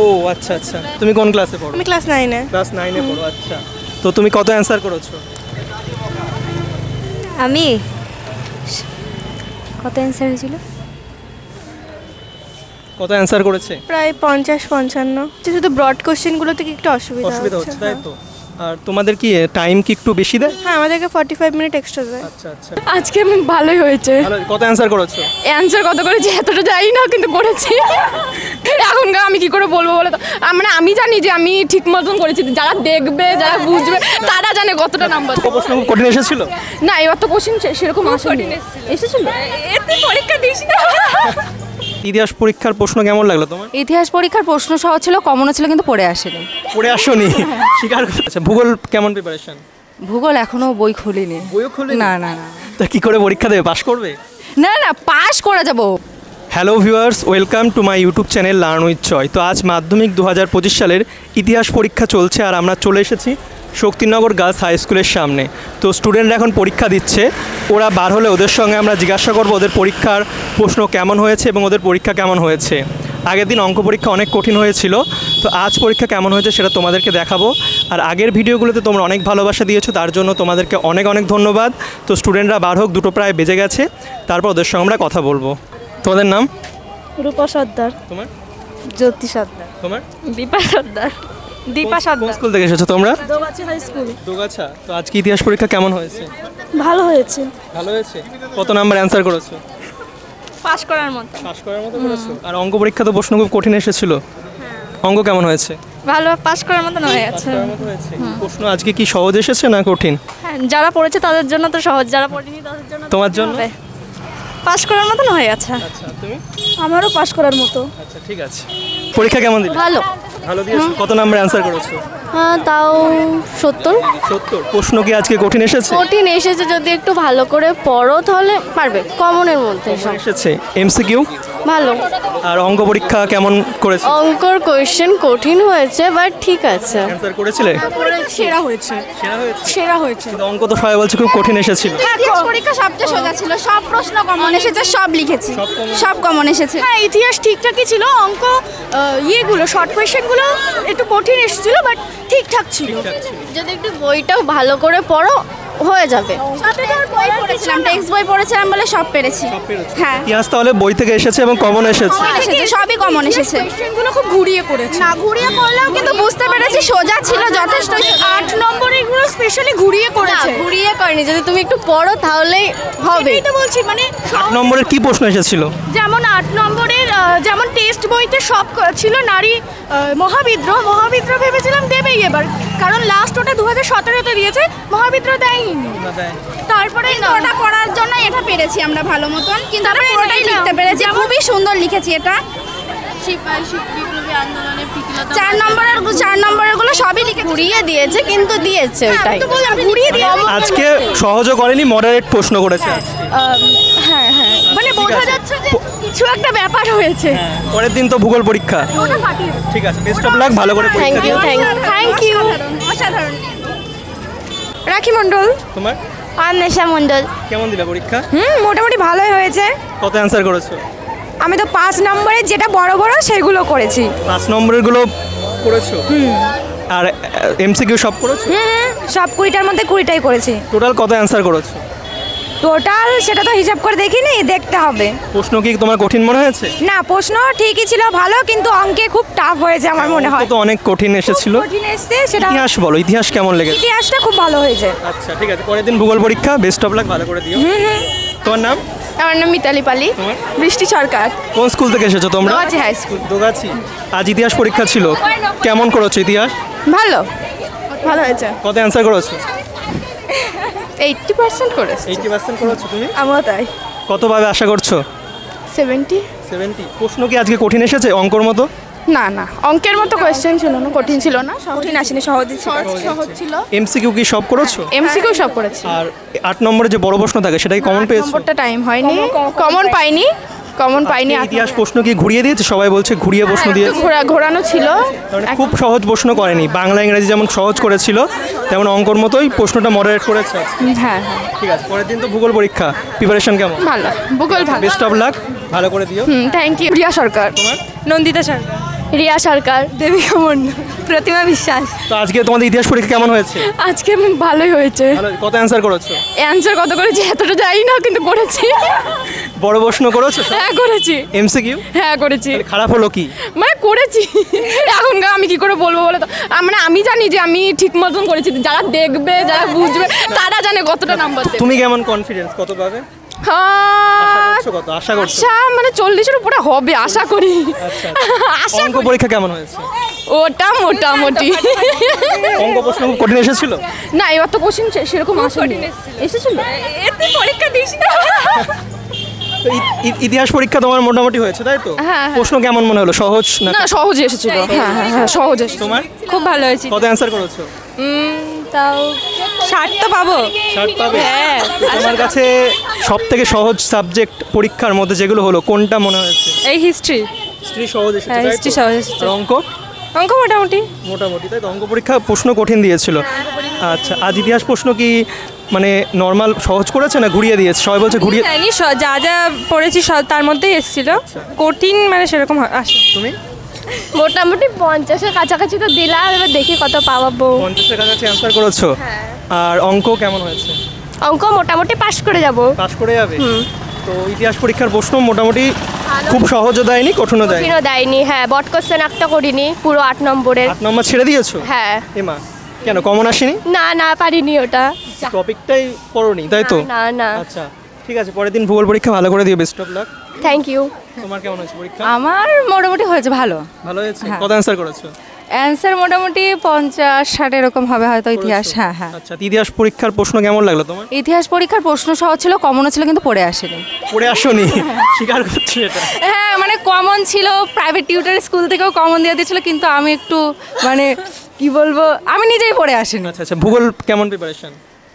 ও আচ্ছা আচ্ছা, তুমি কোন ক্লাসে পড়ো? আমি ক্লাস 9-এ। ক্লাস 9-এ পড়ো, আচ্ছা। তো তুমি কত অ্যান্সার করেছো? আমি কত অ্যান্সার হয়েছিল? কত অ্যান্সার করেছে? প্রায় 50-55। শুধু ব্রড কোশ্চেনগুলো থেকে একটু অসুবিধা হচ্ছে, তাই তো? আর তোমাদের কি টাইম কি একটু বেশি দেয়? হ্যাঁ, আমাদেরকে 45 মিনিট এক্সট্রা দেয়। আচ্ছা আচ্ছা। আজকে আমি ভালোই হয়েছে। কত অ্যান্সার করেছো? অ্যান্সার কত করেছি এতটা জানি না, কিন্তু করেছি। এখন আমি কি করে বলবো বলে তো, মানে আমি জানি যে আমি ঠিক মতন করেছি, যারা দেখবে যারা বুঝবে তারা জানে কতটা নাম্বার। প্রশ্ন খুব কঠিন এসেছিল? না, এবার তো কোশ্চেন সেরকম এসেছিল। এতে পরীক্ষা দিস না। ইতিহাস পরীক্ষার প্রশ্ন কেমন লাগলো তোমার? ইতিহাস পরীক্ষার প্রশ্ন সহজ ছিল, কমনও ছিল, কিন্তু পড়ে আসেনি। পড়ে আসোনি? স্বীকার করো। আচ্ছা, ভূগোল কেমন প্রিপারেশন? ভূগোল এখনো বই খুলিনি। বইও খুলিনি? না না না। তা কি করে পরীক্ষা দেবে, পাস করবে? না না, পাস করে যাব। Hello viewers, welcome to my YouTube channel learn with চয়। তো আজ মাধ্যমিক 2025 সালের ইতিহাস পরীক্ষা চলছে, আর আমরা চলে এসেছি শক্তিনগর গার্লস হাই স্কুলের সামনে। তো স্টুডেন্টরা এখন পরীক্ষা দিচ্ছে, ওরা বার হলে ওদের সঙ্গে আমরা জিজ্ঞাসা করবো ওদের পরীক্ষার প্রশ্ন কেমন হয়েছে এবং ওদের পরীক্ষা কেমন হয়েছে। আগের দিন অঙ্ক পরীক্ষা অনেক কঠিন হয়েছিল, তো আজ পরীক্ষা কেমন হয়েছে সেটা তোমাদেরকে দেখাবো। আর আগের ভিডিওগুলোতে তোমরা অনেক ভালোবাসা দিয়েছো, তার জন্য তোমাদেরকে অনেক অনেক ধন্যবাদ। তো স্টুডেন্টরা বার হোক, 2টো প্রায় বেজে গেছে, তারপর ওদের সঙ্গে আমরা কথা বলবো। তোমাদের নাম? রূপা সর্দার। তোমার? জ্যোতি সর্দার। তোমার? দীপা সর্দার। দীপা সর্দার। কোন স্কুল থেকে এসেছো তোমরা? Dogachhi high school. দোগাছা। তো আজকে ইতিহাস পরীক্ষা কেমন হয়েছে? ভালো হয়েছে। ভালো হয়েছে। কত নাম্বার অ্যান্সার করেছো? পাস করার মতো। পাস করার মতো করেছো। আর অঙ্ক পরীক্ষা তো প্রশ্ন খুব কঠিন এসেছিল, অঙ্ক কেমন হয়েছে? ভালো, পাস করার মতো হয়ে গেছে। প্রশ্ন আজকে কি সহজ এসেছে না কঠিন? হ্যাঁ, যারা পড়েছে তাদের জন্য তো সহজ, যারা পড়েনি তাদের জন্য। তোমার জন্য? পাস করার মতো হয়ে গেছে। আচ্ছা, তুমি? আমারও পাস করার মতো। আচ্ছা, ঠিক আছে। পরীক্ষা কেমন দিলে? ভালো। ভালো দিয়েছো। কত নাম্বার অ্যান্সার করেছো? হ্যাঁ, তাও 70। প্রশ্ন কি আজকে কঠিন এসেছে? কঠিন এসেছে, যদি একটু ভালো করে পড়ো তাহলে পারবে। কমনের মধ্যে সব এসেছে। এমসিকিউ ভালো। আর অঙ্ক পরীক্ষা কেমন করেছে? অঙ্কর কোয়েশ্চেন কঠিন হয়েছে, বাট ঠিক আছে। অ্যান্সার করেছিলে? সেরা হয়েছে। সেরা হয়েছে। অঙ্ক তো সবাই বলছে খুব কঠিন এসেছিল। ইতিহাস পরীক্ষা সবচেয়ে সোজা ছিল, সব প্রশ্ন কমন এসেছে, সব লিখেছি, সব কমন এসেছে। হ্যাঁ, ইতিহাস ঠিকঠাকই ছিল, অঙ্ক ইয়েগুলো শর্ট কোয়েশ্চেনগুলো একটু কঠিন এসেছিল, বাট ঠিকঠাক ছিল। যদি একটু বইটাও ভালো করে পড়ো হয়ে যাবে। বই পড়েছিলাম, টেক্সট বই পড়েছিলাম বলে সব পেরেছি। হ্যাঁ, ইতিহাস তাহলে বই থেকে এসেছে এবং কমন এসেছে। সবই কমন এসেছে। কোয়েশ্চেনগুলো খুব ঘুরিয়ে করেছে। না ঘুরিয়ে করলেও কিন্তু বুঝতে পেরেছি, সোজা ছিল যথেষ্ট। 8 নম্বরের গুলো স্পেশালি ঘুরিয়ে করেছে। ঘুরিয়ে করেনি, যদি তুমি একটু পড়ো তাহলেই হবে। এটা বলছি, মানে 8 নম্বরের কি প্রশ্ন এসেছিল? যেমন 8 নম্বরের যেমন টেস্ট বইতে সব ছিল নারী মহাবিদ্রোহ ভেবেছিলাম দেবেই এবার, কারণ লাস্ট ওটা 2017-তে দিয়েছে, মহাবিদ্রোহ দেয়নি। তারপরে ওটা পড়ার জন্য এটা পেরেছি আমরা ভালো মতন, কিন্তু আমরা পুরোটাই লিখতে পেরেছি, খুবই সুন্দর লিখেছি এটা। 4 নম্বরের গুলো সবই লিখে ঘুরিয়ে দিয়েছে, কিন্তু দিয়েছে ওটাই। আজকে সহজও করেনি, মডারেট প্রশ্ন করেছে। হ্যাঁ, মানে বোঝা যাচ্ছে যে কিছু একটা ব্যাপার হয়েছে। পরের দিন তো ভূগোল পরীক্ষা। ঠিক আছে, বেস্ট অফ লাক, ভালো করে পরীক্ষা দিও। Thank you. অসাধারণ। রাখি মণ্ডল। তোমার? অন্বেষা মণ্ডল। কেমন দিলা পরীক্ষা? মোটামুটি ভালোই হয়েছে। কত অ্যান্সার করেছো? আমি তো 5 নম্বরের যেটা বড় বড় সেগুলো করেছি। 5 নম্বরের গুলো করেছো? আর এমসিকিউ সব করেছো? সব 20টার মধ্যে 20টাই করেছি। টোটাল কত অ্যান্সার করেছো? টোটাল সেটা তো হিসাব করে দেখিনি, দেখতে হবে। প্রশ্ন কি তোমার কঠিন মনে হয়েছে? না, প্রশ্ন ঠিকই ছিল ভালো, কিন্তু অঙ্কে খুব টাফ হয়েছে আমার মনে হয়। তো অনেক কঠিন এসেছিল। কঠিন এসেছে সেটা। ইতিহাস বলো, ইতিহাস কেমন লেগেছে? ইতিহাসটা খুব ভালো হয়েছে। আচ্ছা, ঠিক আছে, পরের দিন ভূগোল পরীক্ষা, বেস্ট অফ লাক, ভালো করে দিও। তোমার নাম? আমার নাম মিতালি পালি। তোমার? বৃষ্টি সরকার। কোন স্কুল থেকে এসেছো তোমরা? Dogachhi high school. দোগাছি। আজ ইতিহাস পরীক্ষা ছিল, কেমন করেছো ইতিহাস? ভালো হয়েছে। কত অ্যান্সার করেছো? 80% করেছি। 80% করেছো তুমি? আমিও তাই। কত পাবে আশা করছো? 70। প্রশ্ন কি আজকে কঠিন এসেছে অঙ্কর মতো? না, অঙ্কের মতো কোয়েশ্চেন ছিল না, কঠিন ছিল না, কঠিন আসেনি, সহজই ছিল। সহজ ছিল। এমসিকিউ কি সব করেছো? এমসিকিউ সব করেছি। আর 8 নম্বরে যে বড় প্রশ্ন থাকে সেটাই কমন পেয়েছো? নম্বরটা টাইম হয়নি, কমন পাইনি। ইতিহাস প্রশ্ন কি ঘুরিয়ে দিয়েছে? সবাই বলছে ঘুরিয়ে প্রশ্ন দিয়েছে। ঘোরানো ছিল, খুব সহজ প্রশ্ন করেনি। বাংলা ইংরেজি যেমন সহজ করেছিল, তেমন অঙ্কর মতোই প্রশ্নটা মডারেট করেছে। হ্যাঁ। ঠিক আছে, পরের দিন তো ভূগোল পরীক্ষা, প্রিপারেশন কেমন? ভালো, ভূগোল ভালো। বেস্ট অফ লাক, ভালো করে দিও। Thank you. প্রিয়া সরকার। তোমার? নন্দিতা সরকার। রিয়া সরকার, দেবিকা মন্ডল, প্রতিমা বিশ্বাস। তো আজকে তোমাদের ইতিহাস পরীক্ষা কেমন হয়েছে? আজকে আমি ভালোই হয়েছে। কত অ্যান্সার করেছো? অ্যান্সার কত করেছি এতটা জানি না, কিন্তু করেছি। বড় প্রশ্ন করেছো? হ্যাঁ করেছি। এমসিকিউ? হ্যাঁ করেছি। খারাপ হলো কি? মানে করেছি, এখন আমি কি করে বলবো বলে তো, মানে আমি জানি যে আমি ঠিক মতন করেছি, যারা দেখবে যারা বুঝবে তারা জানে কতটা নাম্বার দেবে। তুমি কেমন কনফিডেন্স, কত পাবে? কত আশা করছো? আশা মানে 40-এর উপরে হবে আশা করি। আচ্ছা, অঙ্ক পরীক্ষা কেমন হয়েছে? ওটা মোটামুটি। অঙ্ক প্রশ্ন খুব কঠিন এসেছিল? না এবার তো কোশ্চেন সেরকম আসেনি। এসেছিল এতে পরীক্ষা দিস না। তো ইতিহাস পরীক্ষা তোমার মোটামুটি হয়েছে তাই তো? হ্যাঁ। প্রশ্ন কেমন মনে হলো, সহজ না? না সহজে এসেছিল। হ্যাঁ হ্যাঁ সহজ এসেছিল। তোমার খুব ভালো হয়েছে। কত অ্যান্সার করেছো? তাও 60 তো পাবো। 60 পাবে? হ্যাঁ। তোমার কাছে সব থেকে সহজ সাবজেক্ট পরীক্ষার মধ্যে যেগুলো হলো কোনটা মনে হয়েছে? এই হিস্ট্রি। হিস্ট্রি সহজ এসেছে হ্যাঁ, তাই তো? history সহজ এসেছে। আর অঙ্ক? অঙ্ক মোটামুটি। মোটামুটি তাই তো? অঙ্ক পরীক্ষা প্রশ্ন কঠিন দিয়েছিল। আচ্ছা, আজ ইতিহাস প্রশ্ন কি মানে নর্মাল সহজ করেছে না ঘুরিয়ে দিয়েছে? সবাই বলছে ঘুরিয়ে। জানি যা যা পড়েছি সব তার মধ্যেই এসেছিল, কঠিন মানে সেরকম আসে। তুমি? মোটামুটি 50-এর কাছাকাছি তো দিলাম, এবার দেখি কত পাবো। 50-এর কাছাকাছি অ্যান্সার করেছো? আর অঙ্ক কেমন হয়েছে? অঙ্ক মোটামুটি পাস করে যাব। পাস করে যাবে? তো ইতিহাস পরীক্ষার প্রশ্ন মোটামুটি খুব সহজও দেয়নি, কঠিনও দেয়নি। কঠিনও দেয়নি, হ্যাঁ। বট কোশ্চেন একটা করিনি, পুরো 8 নম্বরের। 8 নম্বর ছেড়ে দিয়েছো? হ্যাঁ। এমা কেন, কমন আসেনি? না পারিনি ওটা। টপিকটাই পড়োনি তাই তো? না। আচ্ছা ঠিক আছে, পরের দিন ভূগোল পরীক্ষা ভালো করে দিও, best of luck. Thank you. তোমার কেমন হয়েছে পরীক্ষা? আমার মোটামুটি হয়েছে ভালো। ভালো হয়েছে? কত অ্যান্সার করেছো? অ্যান্সার মোটামুটি 50-60 এরকম হবে হয়তো ইতিহাস। হ্যাঁ। আচ্ছা, ইতিহাস পরীক্ষার প্রশ্ন কেমন লাগলো তোমার? ইতিহাস পরীক্ষার প্রশ্ন সহজ ছিল, কমনও ছিল, কিন্তু পড়ে আসেনি। পড়ে আসোনি? স্বীকার করছি এটা। হ্যাঁ মানে কমন ছিল, প্রাইভেট টিউটর স্কুল থেকেও কমন দিয়ে দিয়েছিল, কিন্তু আমি একটু মানে কি বলবো, আমি নিজেই পড়ে আসিনি। আচ্ছা, ভূগোল কেমন প্রিপারেশন?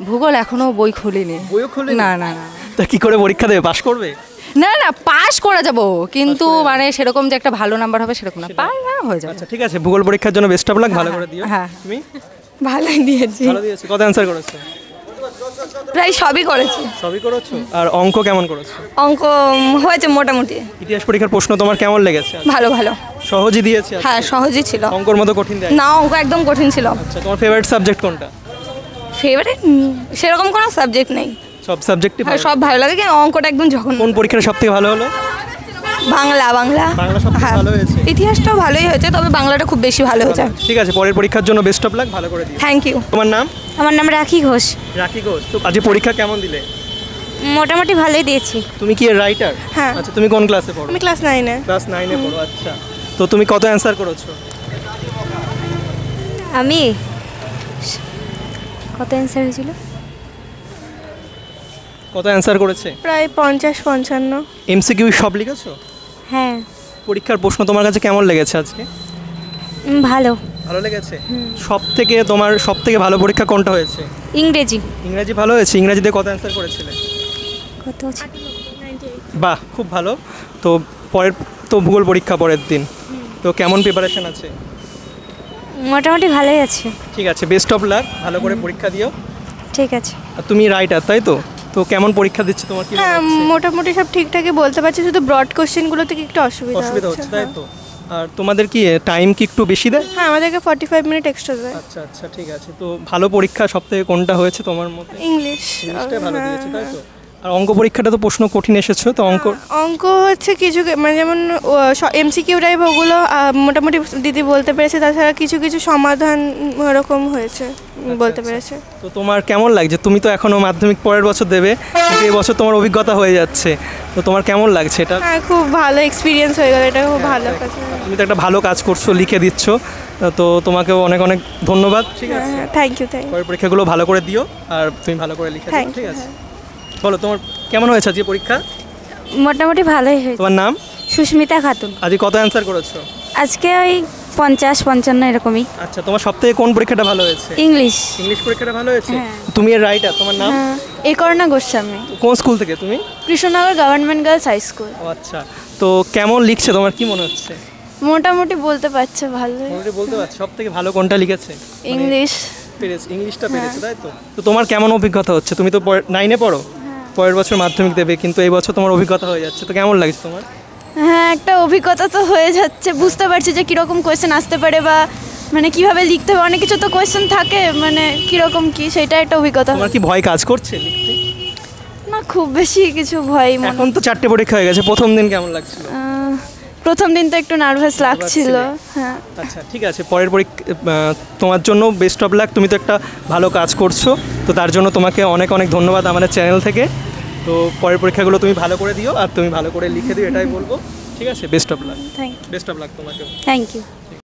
ভূগোল এখনো বই খুলিনি। বইও খুলিনি? না। তা কি করে পরীক্ষা দেবে, পাস করবে? না পাস করে যাব, কিন্তু মানে সেরকম যে একটা ভালো নাম্বার হবে সেরকম না, পাস হয়ে যাবে। আচ্ছা ঠিক আছে, ভূগোল পরীক্ষার জন্য বেস্ট অফ লাক, ভালো করে দিও। হ্যাঁ। তুমি? ভালোই দিয়েছি, ভালো দিয়েছো। কত অ্যান্সার করেছো? প্রায় সবই করেছি। সবই করেছো? আর অঙ্ক কেমন করেছো? অঙ্ক হয়েছে মোটামুটি। ইতিহাস পরীক্ষার প্রশ্ন তোমার কেমন লেগেছে? ভালো। সহজই দিয়েছে? হ্যাঁ সহজই ছিল, অঙ্কর মতো কঠিন দেয় না অঙ্ক একদম কঠিন ছিল। আচ্ছা, তোমার ফেভারিট সাবজেক্ট কোনটা? ফেভারিট সেরকম কোনো সাবজেক্ট নেই, সব সাবজেক্টই ভালো? সব ভালো লাগে, কিন্তু অঙ্কটা একদম যখন। কোন পরীক্ষাটা সবথেকে ভালো হলো? বাংলা। বাংলা সবথেকে ভালো হয়েছে? ইতিহাসটাও ভালোই হয়েছে, তবে বাংলাটা খুব বেশি ভালো হয়েছে। ঠিক আছে, পরের পরীক্ষার জন্য বেস্ট অফ লাক, ভালো করে দিও। Thank you. তোমার নাম? আমার নাম রাখি ঘোষ। রাখি ঘোষ। তো আজকে পরীক্ষা কেমন দিলে? মোটামুটি ভালোই দিয়েছি। তুমি কি রাইটার? হ্যাঁ। আচ্ছা, তুমি কোন ক্লাসে পড়ো? আমি ক্লাস 9-এ। ক্লাস 9-এ পড়ো। আচ্ছা, তো তুমি কত অ্যান্সার করেছো? আমি কত অ্যান্সার হয়েছিল? কত অ্যান্সার করেছে? প্রায় 50-55। এমসিকিউ সব লিখেছো? হ্যাঁ। পরীক্ষার প্রশ্ন তোমার কাছে কেমন লেগেছে আজকে? ভালো। ভালো লেগেছে? তোমার সব থেকে ভালো পরীক্ষা কোনটা হয়েছে? ইংরেজি। ইংরেজি ভালো হয়েছে? ইংরেজিতে কত অ্যান্সার করেছিলে? কত আছে? বাহ, খুব ভালো। তো পরের তো ভূগোল পরীক্ষা পরের দিন, তো কেমন প্রিপারেশন আছে? মোটামুটি ভালোই আছে। ঠিক আছে, বেস্ট অফ লাক, ভালো করে পরীক্ষা দিও। ঠিক আছে। আর তুমি রাইটার তাই তো? তো কেমন পরীক্ষা দিচ্ছে, তোমার কি মনে হ্যাঁ হচ্ছে? মোটামুটি সব ঠিকঠাকই বলতে পারছি, শুধু ব্রড কোশ্চেনগুলো থেকে একটু অসুবিধা হচ্ছে তাই তো? আর তোমাদের কি টাইম কি একটু বেশি দেয়? হ্যাঁ আমাদেরকে 45 মিনিট এক্সট্রা দেয়। আচ্ছা ঠিক আছে। তো ভালো পরীক্ষা সব থেকে কোনটা হয়েছে তোমার মতে? ইংলিশটা ভালো দিয়েছে তাই তো? আর অঙ্ক পরীক্ষাটা তো প্রশ্ন কঠিন এসেছে, তো অঙ্ক হচ্ছে কিছু মানে যেমন এমসিকিউ টাইপ ওগুলো মোটামুটি দিদি বলতে পেরেছে, তাছাড়া কিছু কিছু সমাধান ওরকম হয়েছে বলতে পেরেছে। তো তোমার কেমন লাগছে? তুমি তো এখনো মাধ্যমিক পরের বছর দেবে, কিন্তু এই বছর তোমার অভিজ্ঞতা হয়ে যাচ্ছে, তো তোমার কেমন লাগছে এটা? হ্যাঁ খুব ভালো এক্সপিরিয়েন্স হয়ে গেল, এটা খুব ভালো কাজ। তুমি তো একটা ভালো কাজ করছো, লিখে দিচ্ছ, তো তোমাকেও অনেক অনেক ধন্যবাদ। ঠিক আছে, থ্যাংক ইউ। পরের পরীক্ষাগুলো ভালো করে দিও, আর তুমি ভালো করে লিখে দিও। ঠিক আছে, বলো তোমার কেমন হয়েছে আজকে পরীক্ষা? মোটামুটি ভালোই হয়েছে। তোমার নাম? সুস্মিতা খাতুন। আজকে কত অ্যান্সার করেছো? আজকে ওই 50-55 এরকমই। আচ্ছা, তোমার সবথেকে কোন পরীক্ষাটা ভালো হয়েছে? ইংলিশ পরীক্ষাটা ভালো হয়েছে? তুমি এর রাইটার, তোমার নাম? একর্ণা গোস্বামী। কোন স্কুল থেকে তুমি? Krishnanagar government girls high school. ও আচ্ছা, তো কেমন লিখছে, তোমার কি মনে হচ্ছে? মোটামুটি বলতে পারছে ভালো। বলতে পারছি সব থেকে ভালো কোনটা লিখেছে? ইংলিশটা পেরেছে তাই তো? তো তোমার কেমন অভিজ্ঞতা হচ্ছে? তুমি তো 9-এ পড়ো, পরের বছর মাধ্যমিক দেবে, কিন্তু এই বছর তোমার অভিজ্ঞতা হয়ে যাচ্ছে, তো কেমন লাগছে তোমার? হ্যাঁ, একটা অভিজ্ঞতা তো হয়ে যাচ্ছে, বুঝতে পারছি যে কীরকম কোয়েশ্চেন আসতে পারে বা মানে কিভাবে লিখতে হবে, অনেক কিছু তো কোয়েশ্চেন থাকে, মানে কীরকম কি সেটা একটা অভিজ্ঞতা। তোমার কি ভয় কাজ করছে লিখতে? না, খুব বেশি কিছু ভয় এখন তো 4টে পরীক্ষা হয়ে গেছে, প্রথম দিন কেমন লাগছিল? প্রথম দিন তো একটু নার্ভাস লাগছিল। হ্যাঁ, আচ্ছা ঠিক আছে, পরের পরীক্ষা তোমার জন্য বেস্ট অফ লাক। তুমি তো একটা ভালো কাজ করছো, তো তার জন্য তোমাকে অনেক অনেক ধন্যবাদ আমাদের চ্যানেল থেকে। তো পরের পরীক্ষাগুলো তুমি ভালো করে দিও আর তুমি ভালো করে লিখে দিও, এটাই বলবো। ঠিক আছে, best of luck. Thank best of lakh তোমাকে। ইউ।